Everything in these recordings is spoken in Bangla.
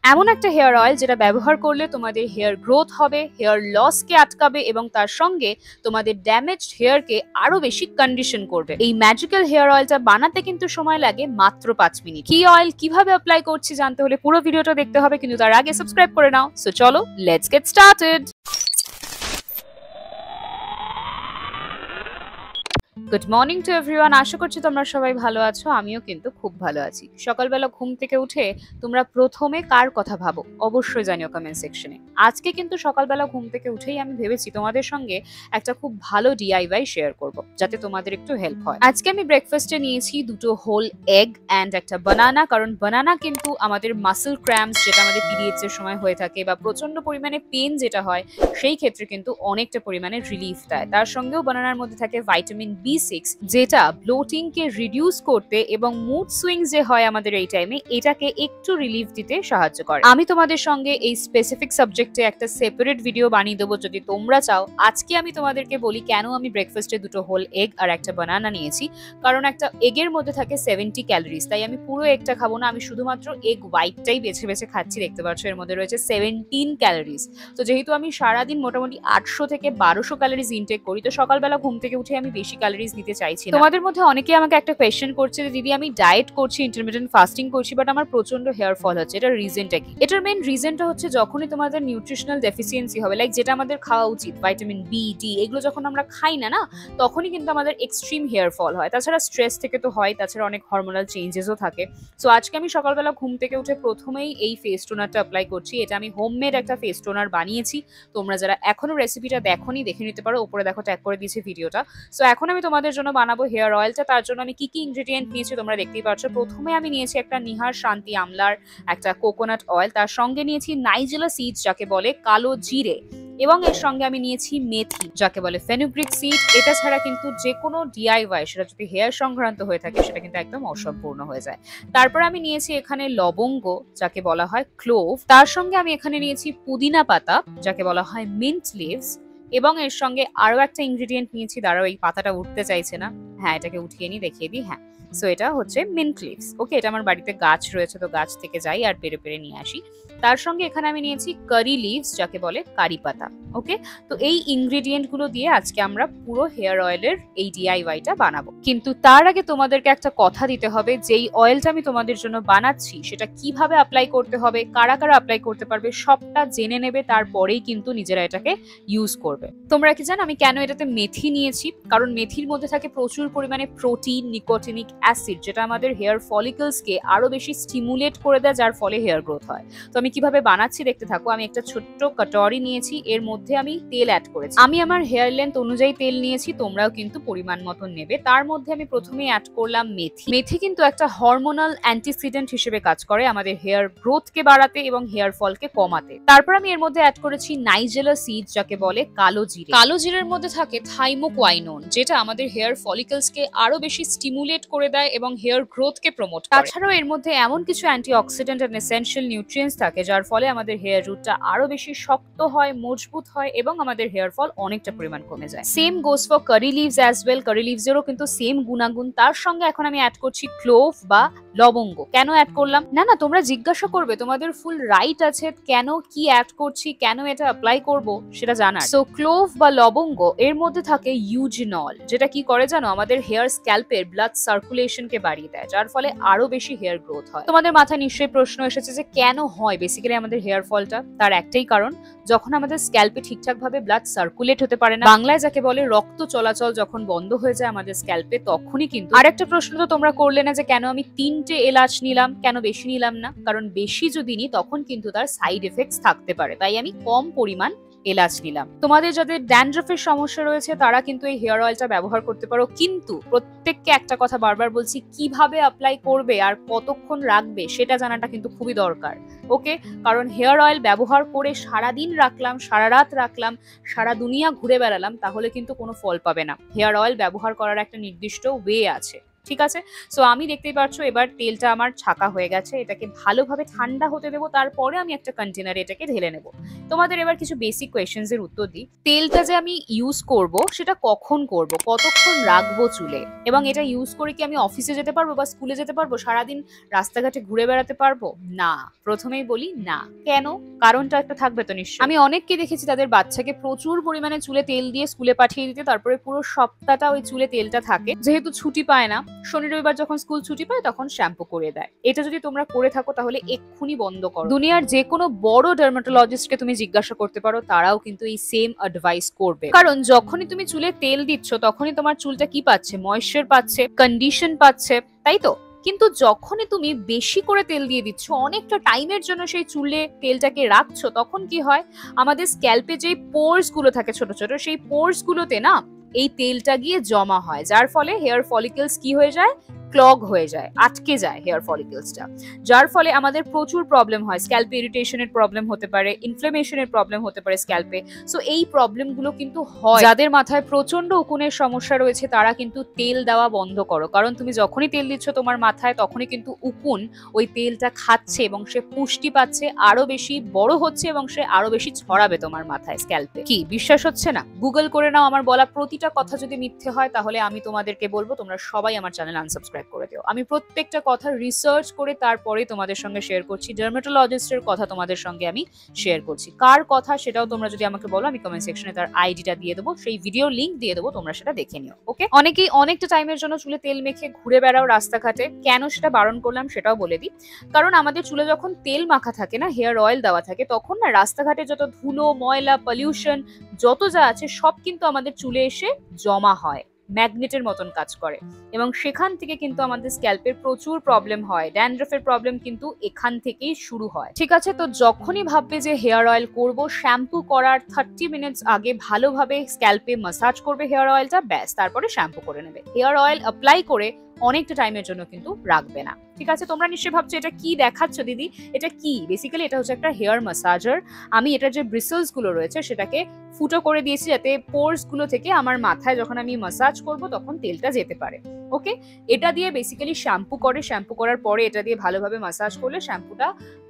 এমন একটা হেয়ার অয়েল যেটা ব্যবহার করলে তোমাদের হেয়ার গ্রোথ হবে, হেয়ার লসকে আটকাবে এবং তার সঙ্গে তোমাদের ড্যামেজড হেয়ারকে আরো বেশি কন্ডিশন করবে। এই ম্যাজিক্যাল হেয়ার অয়েলটা বানাতে কিন্তু সময় লাগে মাত্র 5 মিনিট। কি অয়েল কিভাবে অ্যাপ্লাই করছি জানতে হলে পুরো ভিডিওটা দেখতে হবে, কিন্তু তার আগে সাবস্ক্রাইব করে নাও। সো চলো, let's get started. Good morning to everyone. আশা করছি তোমরা সবাই ভালো আছো, আমিও কিন্তু খুব ভালো আছি। সকালবেলা ঘুম থেকে উঠে তোমরা প্রথমে কার কথা ভাবো অবশ্যই জানিও কমেন্ট সেকশনে। আজকে কিন্তু সকালবেলা ঘুম থেকে উঠেই আমি ভেবেছি তোমাদের সঙ্গে একটা খুব ভালো ডিআইওয়াই শেয়ার করব, যাতে তোমাদের একটু হেল্প হয়। আজকে আমি ব্রেকফাস্টে নিয়েছি দুটো হোল এগ অ্যান্ড একটা বানানা, কারণ বানানা কিন্তু আমাদের মাসল ক্র্যাম্পস যেটা আমাদের পিরিয়ডস এর সময় হয়ে থাকে বা প্রচন্ড পরিমাণে পেন যেটা হয়, সেই ক্ষেত্রে কিন্তু অনেকটা পরিমাণে রিলিফ দেয়। তার সঙ্গেও বানানার মধ্যে থাকে ভাইটামিন B6, যেটা ব্লোটিং কে রিডিউস করতে এবং মুড সুইংস যে হয় আমাদের এই টাইমে, এটাকে একটু রিলিফ দিতে সাহায্য করে। আমি তোমাদের সঙ্গে এই স্পেসিফিক সাবজেক্টে একটা সেপারেট ভিডিও বানিয়ে দেবো যদি তোমরা চাও। আজকে আমি তোমাদেরকে বলি কেন আমি ব্রেকফাস্টে দুটো হোল এগ আর একটা বানানা নিয়েছি। কারণ একটা এগের মধ্যে থাকে 70 ক্যালোরিজ, তাই আমি পুরো এগটা খাবো না, আমি শুধুমাত্র এগ হোয়াইটটাই বেছে বেছে খাচ্ছি। দেখতে পাচ্ছ এর মধ্যে রয়েছে 17 ক্যালোরিজ। তো যেহেতু আমি সারাদিন মোটামুটি 800 থেকে 1200 ক্যালোরিজ ইনটেক করি, তো সকালবেলা ঘুম থেকে উঠে আমি বেশি ক্যালোরিজ নিতে চাইছি না। তোমাদের মধ্যে অনেকে আমাকে একটা কোয়েশ্চেন করছে যে দিদি আমি ডায়েট করছি, ইন্টারমিটেন্ট ফাস্টিং করছি, বাট আমার প্রচন্ড হেয়ার ফল হচ্ছে, এটার রিজনটা কি? এটার মেইন রিজনটা হচ্ছে যখনই তোমাদের নিউট্রিশনাল ডেফিসিয়েন্সি হবে, লাইক যেটা আমাদের খাওয়া উচিত, ভাইটামিন B, D, এগুলো যখন আমরা খাই না তখনই কিন্তু আমাদের এক্সট্রিম হেয়ার ফল হয়। তাছাড়া স্ট্রেস থেকে তো হয়, তাছাড়া অনেক হরমোনাল চেঞ্জেসও থাকে। সো আজকে আমি সকালবেলা ঘুম থেকে উঠে প্রথমেই এই ফেস টোনারটা অ্যাপ্লাই করছি। এটা আমি হোমমেড একটা ফেস টোনার বানিয়েছি। তোমরা যারা এখনো রেসিপিটা দেখোনি দেখে নিতে পারো, উপরে দেখো ট্যাগ করে দিয়েছি ভিডিওটা। সো এখন আমি তোমাদের জন্য বানাবো হেয়ার অয়েলটা। তার জন্য আমি কি কি ইনগ্রেডিয়েন্ট নিয়েছি তোমরা দেখতেই পাচ্ছ। প্রথমে আমি নিয়েছি একটা নিহার শান্তি আমলার একটা কোকোনাট অয়েল, তার সঙ্গে নিয়েছি নাইজেলা সিডস যাকে বলে কালো জিরে, এবং এর সঙ্গে আমি নিয়েছি মেথি যাকে বলে ফেনুগ্রিক সিড। এটা ছাড়া কিন্তু যে কোনো ডিআইওয়াই সেটা যদি হেয়ার সংক্রান্ত হয়ে থাকে সেটা কিন্তু একদম অসম্পূর্ণ হয়ে যায়। তারপর আমি নিয়েছি এখানে লবঙ্গ যাকে বলা হয় ক্লোভ, তার সঙ্গে আমি এখানে নিয়েছি পুদিনা পাতা যাকে বলা হয় মিন্ট লিভস, এবং এর সঙ্গে আরো একটা ইনগ্রেডিয়েন্ট নিয়েছি, দাঁড়াও এই পাতাটা উঠতে চাইছে না, হ্যাঁ এটাকে উঠিয়ে নিই, দেখিয়ে দিই। হ্যাঁ, সো এটা হচ্ছে মিন্ট লিভস। ওকে, এটা আমার বাড়িতে গাছ রয়েছে, তো গাছ থেকে যাই আর পেরে পেরে নিয়ে আসি। তার সঙ্গে এখানে আমি নিয়েছি কারি লিভস যাকে বলে কারি পাতা। ওকে, তো এই ইনগ্রেডিয়েন্ট গুলো দিয়ে আজকে আমরা পুরো হেয়ার অয়েলের এই ডিআইওয়াইটা বানাবো। কিন্তু তার আগে তোমাদেরকে একটা কথা দিতে হবে, যেই অয়েলটা আমি তোমাদের জন্য বানাচ্ছি সেটা কিভাবে অ্যাপ্লাই করতে হবে, কারা কারা অ্যাপ্লাই করতে পারবে সবটা জেনে নেবে, তারপরেই কিন্তু নিজেরা এটাকে ইউজ করবে। তোমরা কি জানো আমি কেন এটাতে মেথি নিয়েছি? কারণ মেথির মধ্যে থাকে প্রচুর পরিমাণে প্রোটিন, নিকোটিনিক অ্যাসিড, যেটা আমাদের হেয়ার ফলিকলসকে আরো বেশি স্টিমুলেট করে দেয়, যার ফলে হেয়ার গ্রোথ হয়। তো আমি কিভাবে বানাচ্ছি দেখতে থাকো। আমি একটা ছোট্ট কাটরি নিয়েছি, এর মধ্যে আমি তেল অ্যাড করেছি। আমি আমার হেয়ার লেন্থ অনুযায়ী তেল নিয়েছি, তোমরাও কিন্তু পরিমাণ মতন নেবে। তার মধ্যে আমি প্রথমেই অ্যাড করলাম মেথি। মেথি কিন্তু একটা হরমোনাল অ্যান্টিসিডেন্ট হিসেবে কাজ করে আমাদের হেয়ার গ্রোথকে বাড়াতে এবং হেয়ার ফলকে কমাতে। তারপর আমি এর মধ্যে অ্যাড করেছি নাইজেলা সিড যাকে বলে কালো জিরে। কালো জিরের মধ্যে থাকে থাইমোকুইনোন, যেটা আমাদের হেয়ার ফলিকলসকে আরো বেশি স্টিমুলেট করে দেয় এবং হেয়ার গ্রোথকে প্রমোট করে। তাছাড়াও এর মধ্যে এমন কিছু অ্যান্টিঅক্সিডেন্ট এন্ড এসেনশিয়াল নিউট্রিয়েন্টস থাকে যার ফলে আমাদের হেয়ার রুটটা আরো বেশি শক্ত হয়, মজবুত হয় এবং আমাদের হেয়ার ফল অনেকটা পরিমাণ কমে যায়। Same goes for curry leaves as well. Curry leaves এরও কিন্তু সেম গুণাগুণ। তার সঙ্গে এখন আমি অ্যাড করছি ক্লোভ বা লবঙ্গ। কেন অ্যাড করলাম না তোমরা জিজ্ঞাসা করবে, তোমাদের ফুল রাইট আছে, কেন কি অ্যাড করছি, কেন এটা অ্যাপ্লাই করব সেটা জানার। সো ক্লোভ বা লবঙ্গ এর মধ্যে থাকে ইউজিনল, যেটা কি করে জানো, আমাদের হেয়ার স্ক্যাল্পের ব্লাড সার্কুলেশনকে বাড়িয়ে দেয়, যার ফলে আরো বেশি হেয়ার গ্রোথ হয়। তোমাদের মাথায় নিশ্চয়ই প্রশ্ন এসেছে যে কেন হয় বেসিক্যালি আমাদের হেয়ার ফলটা। তার একটাই কারণ, যখন আমাদের স্ক্যাল্পে ঠিকঠাক ভাবে ব্লাড সার্কুলেট হতে পারে না, বাংলায় যাকে বলে রক্ত চলাচল যখন বন্ধ হয়ে যায় আমাদের স্ক্যাল্পে, তখনই কিন্তু। আরেকটা প্রশ্ন তো তোমরা করলে না যে কেন আমি 3টে এলাচ নিলাম, কেন বেশি নিলাম না? কারণ বেশি যদি নিই তখন কিন্তু তার সাইড এফেক্টস থাকতে পারে, তাই আমি কম পরিমাণ এলাচ নিলাম। তোমাদের যাদের ড্যান্ড্রফের সমস্যা রয়েছে তারা কিন্তু এই হেয়ার অয়েলটা ব্যবহার করতে পারো, কিন্তু প্রত্যেককে একটা কথা বারবার বলছি, কিভাবে অ্যাপ্লাই করবে আর কতক্ষণ রাখবে সেটা জানাটা কিন্তু খুবই দরকার। ওকে, কারণ হেয়ার অয়েল ব্যবহার করে সারাদিন রাখলাম, সারা রাত রাখলাম, সারা দুনিয়া ঘুরে বেড়ালাম, তাহলে কিন্তু কোনো ফল পাবে না। হেয়ার অয়েল ব্যবহার করার একটা নির্দিষ্ট ওয়ে আছে। ঠিক আছে? সো আমি দেখতেই পাচ্ছ এবার তেলটা আমার ছাঁকা হয়ে গেছে। এটাকে ভালোভাবে ঠান্ডা হতে দেবো, তারপরে আমি একটা কন্টেনারে এটাকে ঢেলে নেব। তোমাদের এবার কিছু বেসিক কোয়েশ্চেন্স এর উত্তর দিই। তেলটা যে আমি ইউজ করব সেটা কখন করব, কতক্ষণ রাখবো চুলে, এবং এটা ইউজ করে কি আমি অফিসে যেতে পারবো বা স্কুলে যেতে পারবো, সারাদিন রাস্তাঘাটে ঘুরে বেড়াতে পারবো? না। প্রথমেই বলি না। কেন? কারণটা একটা থাকবে তো নিশ্চয়ই। আমি অনেককে দেখেছি তাদের বাচ্চাকে প্রচুর পরিমাণে চুলে তেল দিয়ে স্কুলে পাঠিয়ে দিতে, তারপরে পুরো সপ্তাহটা ওই চুলে তেলটা থাকে। যেহেতু ছুটি পায় না, শনি রবিবার যখন স্কুল ছুটি পায় তখন শ্যাম্পু করে দেয়। এটা যদি তোমরা করে থাকো তাহলে এক্ষুনি বন্ধ করো। দুনিয়ার যে কোনো বড় ডার্মাটোলজিস্টকে তুমি জিজ্ঞাসা করতে পারো, তারাও কিন্তু এই সেম অ্যাডভাইস করবে। কারণ যখনই তুমি চুলে তেল দিচ্ছ তখনই তোমার চুলটা কি পাচ্ছে? ময়েশ্চার পাচ্ছে, কন্ডিশন পাচ্ছে, তাই তো? কিন্তু যখনই তুমি বেশি করে তেল দিয়ে দিচ্ছ, অনেকটা টাইমের জন্য সেই চুলে তেলটাকে রাখছো, তখন কি হয়? আমাদের স্ক্যাল্পে যে পোরস গুলো থাকে ছোট ছোট, সেই পোরস গুলোতে না এই তেলটা গিয়ে জমা হয়, যার ফলে হেয়ার ফলিকলস কি হয়ে যায়? ক্লগ হয়ে যায়, আটকে যায় হেয়ার ফলিকলসটা, যার ফলে আমাদের প্রচুর প্রবলেম হয়। স্ক্যাল্পে ইরিটেশনের প্রবলেম হতে পারে, ইনফ্লেমেশনের প্রবলেম হতে পারে স্ক্যাল্পে। সো এই প্রবলেমগুলো কিন্তু হয়। যাদের মাথায় প্রচন্ড উকুনের সমস্যা রয়েছে তারা কিন্তু তেল দেওয়া বন্ধ করো, কারণ তুমি যখনই তেল দিচ্ছ তোমার মাথায়, তখনই কিন্তু উকুন ওই তেলটা খাচ্ছে এবং সে পুষ্টি পাচ্ছে, আরো বেশি বড় হচ্ছে এবং সে আরো বেশি ছড়াবে তোমার মাথায়, স্ক্যাল্পে। কি বিশ্বাস হচ্ছে না? গুগল করে নাও। আমার বলা প্রতিটা কথা যদি মিথ্যে হয় তাহলে আমি তোমাদেরকে বলবো তোমরা সবাই আমার চ্যানেল আনসাবস্ক্রাইব করে দিও। আমি প্রত্যেকটা কথা রিসার্চ করে তারপরে তোমাদের সঙ্গে শেয়ার করছি। ডার্মাটোলজিস্টের কথা তোমাদের সঙ্গে আমি শেয়ার করছি। কার কথা সেটাও তোমরা যদি আমাকে বলো, আমি কমেন্ট সেকশনে তার আইডিটা দিয়ে দেবো, সেই ভিডিও লিংক দিয়ে দেবো, তোমরা সেটা দেখে নিও। ওকে? অনেকেই অনেকটা টাইমের জন্য চুলে তেল মেখে ঘুরে বেড়াও রাস্তাঘাটে। কেন সেটা বারণ করলাম সেটাও বলে দিই। কারণ আমাদের চুলে যখন তেল মাখা থাকে না, হেয়ার অয়েল দেওয়া থাকে, তখন না রাস্তাঘাটে যত ধুলো, ময়লা, পলিউশন যত যা আছে সব কিন্তু আমাদের চুলে এসে জমা হয়, ম্যাগনেটের মতন কাজ করে, এবং সেখান থেকে কিন্তু আমাদের স্ক্যাল্পের প্রচুর প্রবলেম হয়। ড্যান্ড্রফের প্রবলেম কিন্তু এখান থেকেই শুরু হয়। ঠিক আছে? তো যখনই ভাববে যে হেয়ার অয়েল করব, শ্যাম্পু করার 30 মিনিটস আগে ভালোভাবে স্ক্যাল্পে ম্যাসাজ করবে হেয়ার অয়েলটা, ব্যাস, তারপরে শ্যাম্পু করে নেবে। হেয়ার অয়েল অ্যাপ্লাই করে অনেকটা টাইমের জন্য কিন্তু রাখবে না। ঠিক আছে? তোমরা নিশ্চয়ই ভাবছো এটা কি দেখাচ্ছ দিদি, এটা কি? বেসিক্যালি এটা হচ্ছে একটা হেয়ার ম্যাসাজার। আমি এটার যে ব্রিসেলস গুলো রয়েছে সেটাকে ফুটো করে দিয়েছি, যাতে পোরস গুলো থেকে আমার মাথায় যখন আমি ম্যাসাজ করব তখন তেলটা যেতে পারে। ওকে? এটা দিয়ে বেসিক্যালি শ্যাম্পু করে, শ্যাম্পু করার পরে এটা দিয়ে ভালোভাবে ম্যাসাজ করলে শ্যাম্পুটা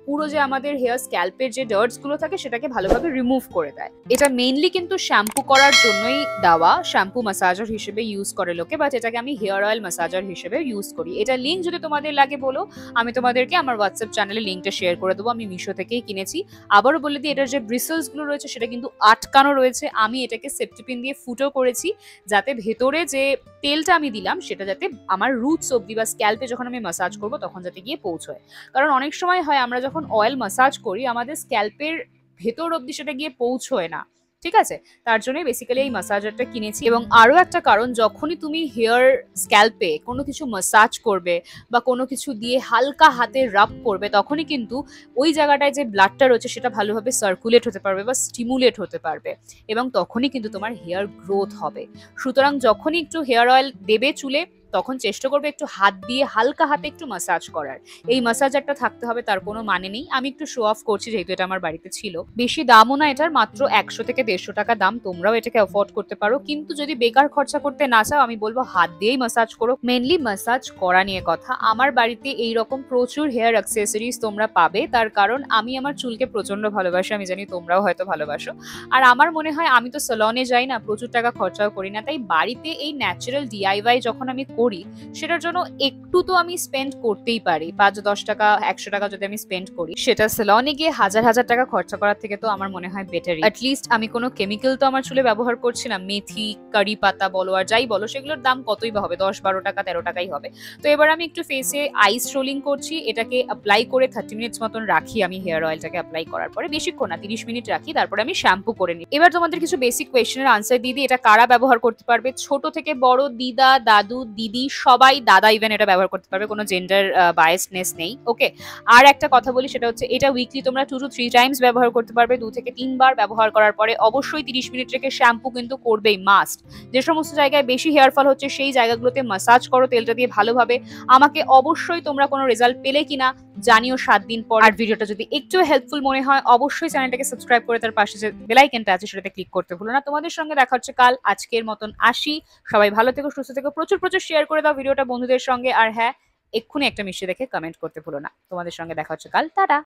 পুরো যে আমাদের হেয়ার স্ক্যাল্পের যে ডার্টস গুলো থাকে সেটাকে ভালোভাবে রিমুভ করে দেয়। এটা মেইনলি কিন্তু শ্যাম্পু করার জন্যই দেওয়া, শ্যাম্পু ম্যাসাজার হিসেবে ইউজ করে লোকে, বাট এটাকে আমি হেয়ার অয়েল ম্যাসাজার হিসেবে ইউজ করি। এটা লিঙ্ক যদি তোমাদের লাগে বলো, আমি তোমাদেরকে আমার হোয়াটসঅ্যাপ চ্যানেলে লিঙ্কটা শেয়ার করে দেবো। আমি মিশো থেকেই কিনেছি। আবারও বলে দিই, এটার যে ব্রিসেলস গুলো রয়েছে সেটা কিন্তু আটকানো রয়েছে। আমি এটাকে সেফটি পিন দিয়ে ফুটো করেছি, যাতে ভেতরে যে তেলটা আমি দিলাম সেটা যাতে আমার রুটস অব্দি বা স্ক্যাল্পে যখন আমি ম্যাসাজ করবো তখন যাতে গিয়ে পৌঁছয়। কারণ অনেক সময় হয় আমরা যখন অয়েল ম্যাসাজ করি আমাদের স্ক্যাল্পের ভেতর অব্দি সেটা গিয়ে পৌঁছয় না। ঠিক আছে? তার জন্যই বেসিক্যালি এই ম্যাসাজারটা কিনেছি। এবং আরো একটা কারণ, যখনই তুমি হেয়ার স্ক্যাল্পে কোনো কিছু ম্যাসাজ করবে বা কোনো কিছু দিয়ে হালকা হাতে রাব করবে, তখনই কিন্তু ওই জায়গাটায় যে ব্লাডটা রয়েছে সেটা ভালোভাবে সার্কুলেট হতে পারবে বা স্টিমুলেট হতে পারবে, এবং তখনই কিন্তু তোমার হেয়ার গ্রোথ হবে। সুতরাং যখনই একটু হেয়ার অয়েল দেবে চুলে, তখন চেষ্টা করবে একটু হাত দিয়ে হালকা হাতে একটু ম্যাসাজ করার। এই ম্যাসাজারটা থাকতে হবে তার কোনো মানে নেই। আমি একটু শো অফ করছি যেহেতু এটা আমার বাড়িতে ছিল। বেশি দামও না এটার, মাত্র 100 থেকে 150 টাকা দাম। তোমরাও এটাকে অ্যাফোর্ড করতে পারো, কিন্তু যদি বেকার খরচা করতে না চাও আমি বলবো হাত দিয়েই ম্যাসাজ করো। মেইনলি ম্যাসাজ করা নিয়ে কথা। আমার বাড়িতে এইরকম প্রচুর হেয়ার অ্যাক্সেসরিজ তোমরা পাবে, তার কারণ আমি আমার চুলকে প্রচন্ড ভালোবাসি। আমি জানি তোমরাও হয়তো ভালোবাসো। আর আমার মনে হয় আমি তো সেলনে যাই না, প্রচুর টাকা খরচাও করি না, তাই বাড়িতে এই ন্যাচারাল ডিআইওয়াই যখন আমি করি সেটার জন্য একটু তো আমি স্পেন্ড করতেই পারি। 5-10 টাকা 100 টাকা যদি আমি স্পেন্ড করি, সেটা সেলনে গিয়ে হাজার হাজার টাকা খরচা করার থেকে তো আমার মনে হয় বেটারই। অ্যাটলিস্ট আমি কোনো কেমিক্যাল তো আমার চুলে ব্যবহার করছি না। মেথি, কারি পাতা বলো আর যাই বলো, সেগুলোর দাম কতই বা হবে, 10-12 টাকা 13 টাকাই হবে। তো এবার আমি একটু ফেসে আইস রোলিং করছি, এটাকে অ্যাপ্লাই করে 30 মিনিটস মতন রাখি আমি হেয়ার অয়েলটাকে অ্যাপ্লাই করার পরে। বেশিক্ষণ না, 30 মিনিট রাখি, তারপরে আমি শ্যাম্পু করে নিই। এবার তোমাদের কিছু বেসিক কোয়েশ্চেনের আনসার দিয়ে দিই। এটা কারা ব্যবহার করতে পারবে? ছোট থেকে বড়, দিদা, দাদু, দিদি, সবাই, দাদা ইভেন এটা ব্যবহার করতে পারবে, কোনো জেন্ডার বায়াসনেস নেই। ওকে? আর একটা কথা বলি, সেটা হচ্ছে এটা উইকলি তোমরা 2 to 3 টাইমস ব্যবহার করতে পারবে। 2 থেকে 3 বার ব্যবহার করার পরে অবশ্যই 30 মিনিট রেখে শ্যাম্পু কিন্তু করবেই, মাস্ট। যে সমস্ত জায়গায় বেশি হেয়ার ফল হচ্ছে সেই জায়গাগুলোতে ম্যাসাজ করো তেলটা দিয়ে ভালোভাবে। আমাকে অবশ্যই তোমরা কোনো রেজাল্ট পেলে কিনা জানিও 7 দিন পর। আর ভিডিওটা যদি একটু হেল্পফুল মনে হয় অবশ্যই চ্যানেলটাকে সাবস্ক্রাইব করে তার পাশে যে বেল আইকনটা আছে সেটাতে ক্লিক করতে ভুলো না। তোমাদের সঙ্গে দেখা হচ্ছে কাল। আজকের মতন আসি। সবাই ভালো থেকো, সুস্থ থেকো, প্রচুর প্রচুর শেয়ার শেয়ার করে দাও ভিডিওটা বন্ধুদের সঙ্গে। আর হ্যাঁ, এক্ষুনি একটা মিষ্টি দেখে কমেন্ট করতে ভুলো না। তোমাদের সঙ্গে দেখা হচ্ছে কাল। টাটা।